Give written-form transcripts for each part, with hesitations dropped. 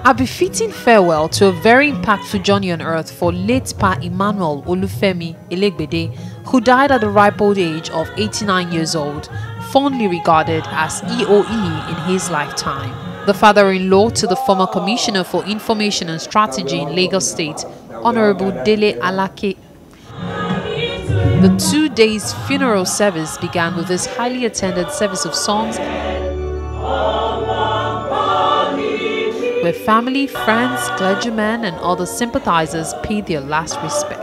A befitting farewell to a very impactful journey on earth for late Pa Emmanuel Olufemi Elegbede, who died at the ripe old age of 89 years old, fondly regarded as EOE in his lifetime. The father-in-law to the former Commissioner for Information and Strategy in Lagos State, Honorable Dele Alake. The 2 days funeral service began with this highly attended service of songs, where family, friends, clergymen and other sympathizers paid their last respect.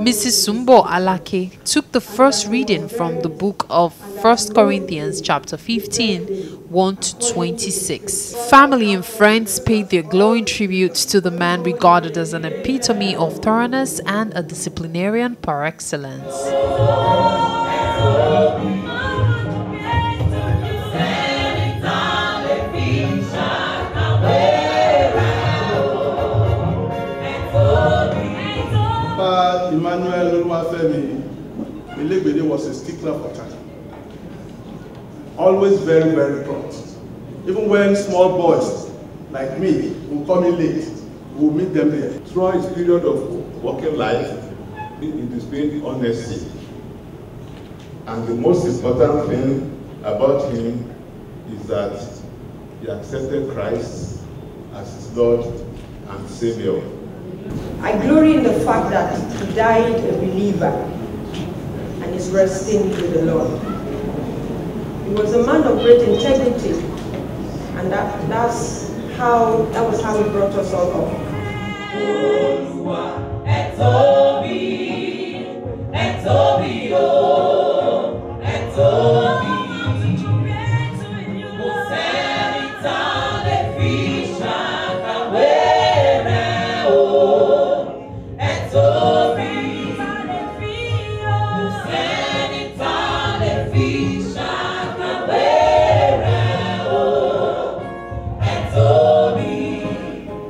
Mrs. Sumbo Alake took the first reading from the book of 1 Corinthians chapter 15, 1-26. Family and friends paid their glowing tributes to the man regarded as an epitome of thoroughness and a disciplinarian par excellence. Emmanuel Olufemi Elegbede was a stickler for time. Always very, very prompt. Even when small boys like me will come in late, we will meet them there. Throughout his period of working life, he displayed honesty. And the most important thing about him is that he accepted Christ as his Lord and Savior. I glory in the fact that he died a believer and is resting with the Lord. He was a man of great integrity, and that was how he brought us all up.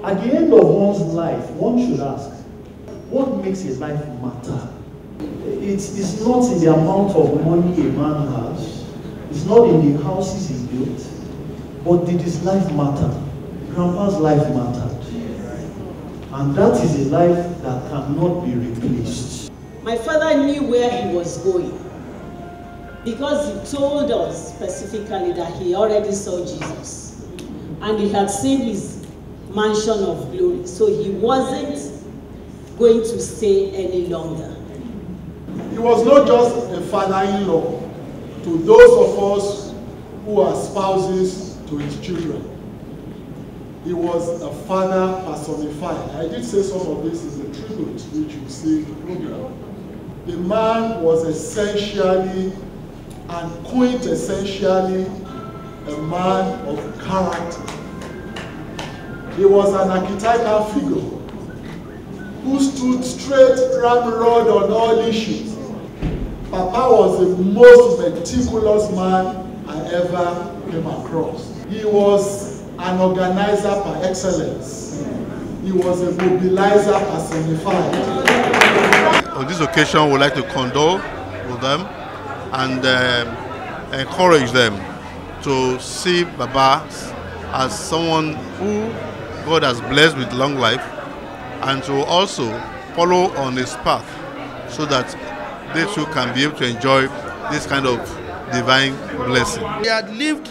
At the end of one's life, one should ask, what makes his life matter? It's not in the amount of money a man has. It's not in the houses he built. But did his life matter? Grandpa's life mattered. And that is a life that cannot be replaced. My father knew where he was going, because he told us specifically that he already saw Jesus and he had seen his mansion of glory, so he wasn't going to stay any longer. He was not just a father-in-law to those of us who are spouses to his children. He was a father personified. I did say some of this is a tribute which you see in the program. The man was essentially and quintessentially a man of character. He was an archetypal figure who stood straight, ramrod on all issues. Papa was the most meticulous man I ever came across. He was an organizer par excellence. He was a mobilizer personified. On this occasion, we would like to condole with them and encourage them to see Baba as someone who God has blessed with long life, and to also follow on his path so that they too can be able to enjoy this kind of divine blessing. He had lived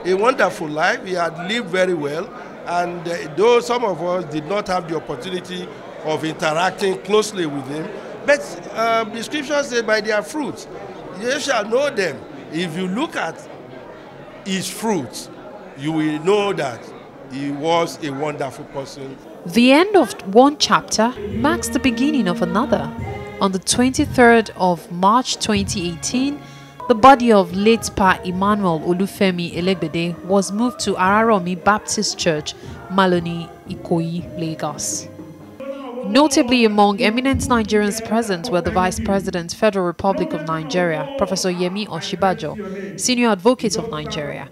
a wonderful life, he had lived very well, and though some of us did not have the opportunity of interacting closely with him, but the scriptures say by their fruits, you shall know them. If you look at his fruits, you will know that he was a wonderful person. The end of one chapter marks the beginning of another. On the 23rd of March 2018, the body of late Pa Emmanuel Olufemi Elegbede was moved to Araromi Baptist Church, Maloni, Ikoyi, Lagos. Notably among eminent Nigerians present were the Vice President, Federal Republic of Nigeria, Professor Yemi Osinbajo, Senior Advocate of Nigeria,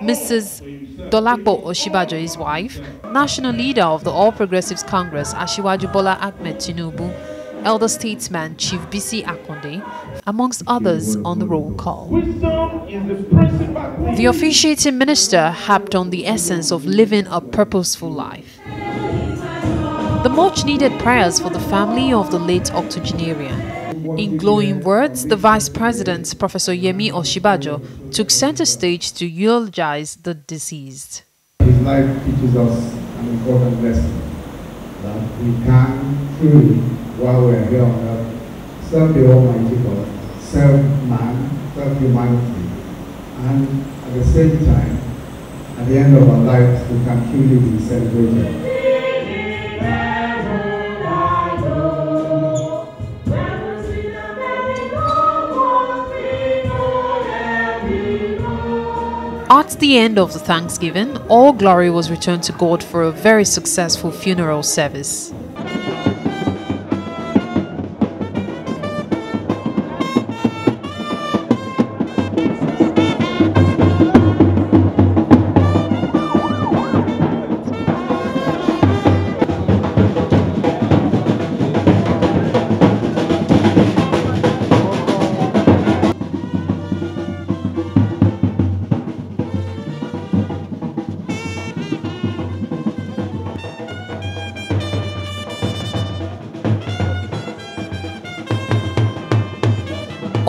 Mrs. Dolapo Osinbajo, his wife, National Leader of the All Progressives Congress, Asiwaju Bola Ahmed Tinubu, Elder Statesman Chief Bisi Akonde, amongst others on the roll call. The officiating minister harped on the essence of living a purposeful life. The much-needed prayers for the family of the late octogenarian. In glowing words, the Vice President, Professor Yemi Osinbajo, took center stage to eulogize the deceased. His life teaches us an important lesson that we can truly, while we are here on earth, serve the Almighty God, serve man, serve humanity, and at the same time, at the end of our lives, we can truly be celebrated. At the end of the Thanksgiving, all glory was returned to God for a very successful funeral service.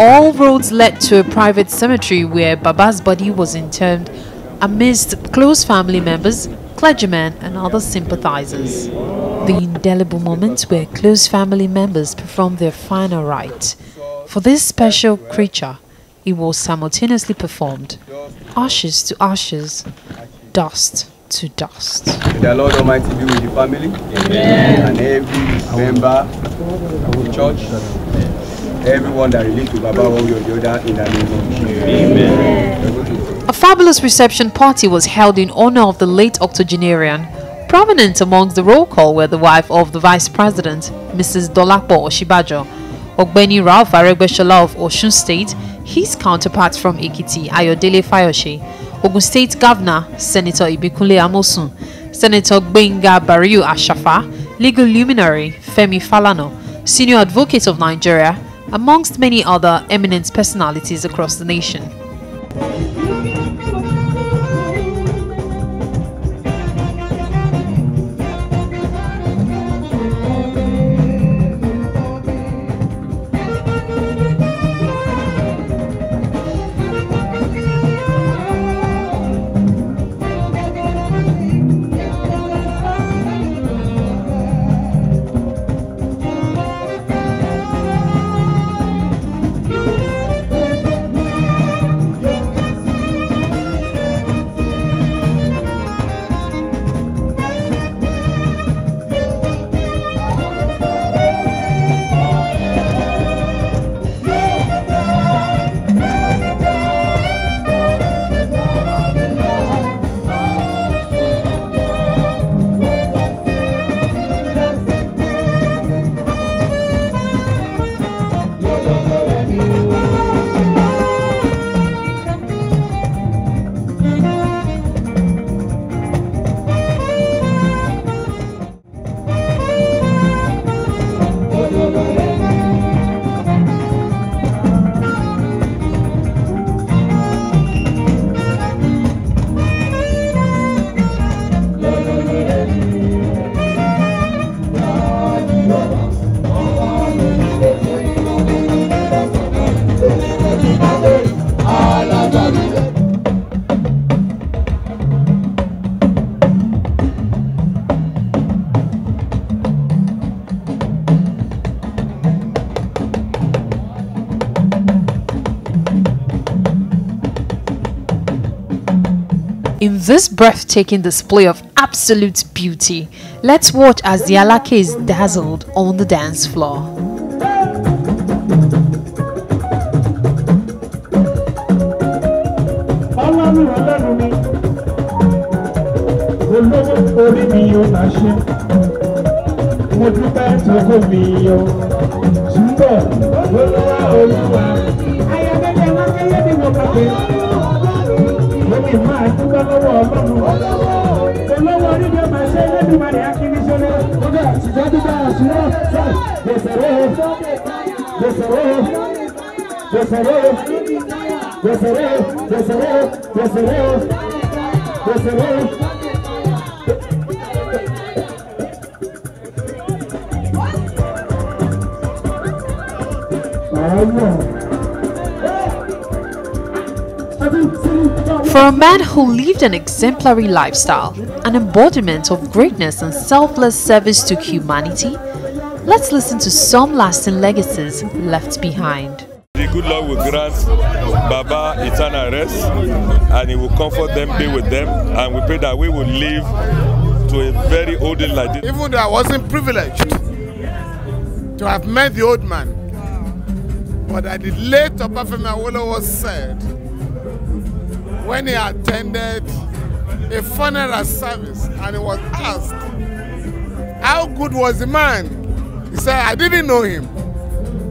All roads led to a private cemetery where Baba's body was interred amidst close family members, clergymen and other sympathizers. The indelible moment where close family members performed their final rite. For this special creature, it was simultaneously performed, ashes to ashes, dust to dust. May the Lord Almighty be with the family. Amen. And every member of the church, everyone that relates to Baba or the other in the name of Jesus. Amen. A fabulous reception party was held in honor of the late octogenarian. Prominent amongst the roll call were the wife of the Vice President, Mrs. Dolapo Osinbajo, Ogbeni Ralph Aregbesola of Osun State, his counterpart from Ekiti, Ayodele Fayose, Ogun State Governor, Senator Ibikunle Amosun, Senator Gbenga Bariu Ashafa, legal luminary Femi Falana, Senior Advocate of Nigeria, amongst many other eminent personalities across the nation. In this breathtaking display of absolute beauty, let's watch as the Alake is dazzled on the dance floor. olówó orí mi yóò máa ṣe. Mo dúpẹ́ tó kó mi yọ. Túbọ̀ olúwa olúwa. Ayọ̀dẹ́dẹ́ wọn kéye ní mo pàdé. Lómi máa dúpẹ́ lọ́wọ́ ọlọ́run. Olówó orí mi yóò máa ṣe lẹ́dùnmáà ní akíníṣẹ́lẹ̀. Ọjọ́ àtijọ́ dúpẹ́ àṣírọ́ sọ. Gbèsèrè gbèsèrè gbèsèrè gbèsèrè gbèsèrè gbèsèrè gbèsèrè. For a man who lived an exemplary lifestyle, an embodiment of greatness and selfless service to humanity, let's listen to some lasting legacies left behind. The good Lord will grant Baba eternal rest, and He will comfort them, be with them, and we pray that we will live to a very old age like this. Even though I wasn't privileged to have met the old man, but at the late Olufemi Awolowo said, when he attended a funeral service and he was asked, how good was the man? He said, I didn't know him,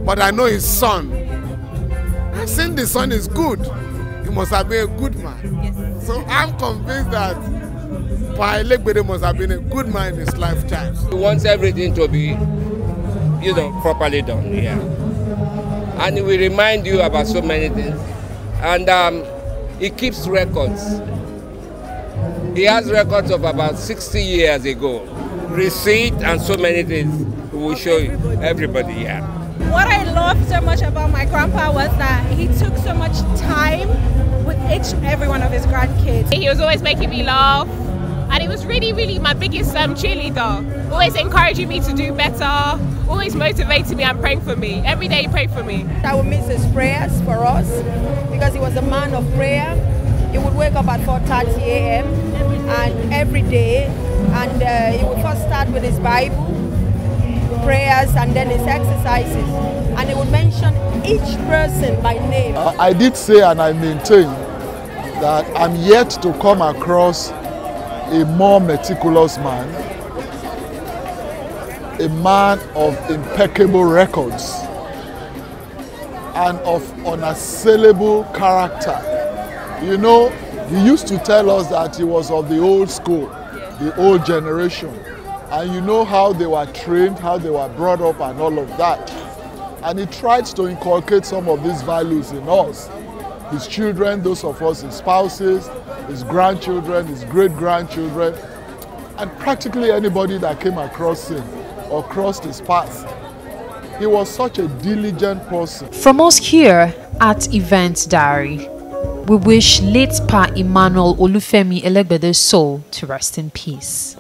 but I know his son. And since the son is good, he must have been a good man. Yes. So I'm convinced that Elegbede must have been a good man in his lifetime. He wants everything to be, properly done. Yeah. And he will remind you about so many things. And he keeps records. He has records of about 60 years ago. Receipt and so many things. We will show you, everybody, yeah. What I loved so much about my grandpa was that he took so much time with each and every one of his grandkids. He was always making me laugh, and he was really, really my biggest cheerleader. Always encouraging me to do better, always motivating me and praying for me. Every day he prayed for me. I would miss his prayers for us because he was a man of prayer. He would wake up at 4:30 a.m. and every day, and he would first start with his Bible, prayers, and then his exercises, and he would mention each person by name. I did say, and I maintain, that I'm yet to come across a more meticulous man, a man of impeccable records and of unassailable character. You know, he used to tell us that he was of the old school, the old generation. And you know how they were trained, how they were brought up and all of that. And he tried to inculcate some of these values in us. His children, those of us, his spouses, his grandchildren, his great-grandchildren, and practically anybody that came across him or crossed his path. He was such a diligent person. From us here at Event Diary, we wish late Pa Emmanuel Olufemi Elegbede's soul to rest in peace.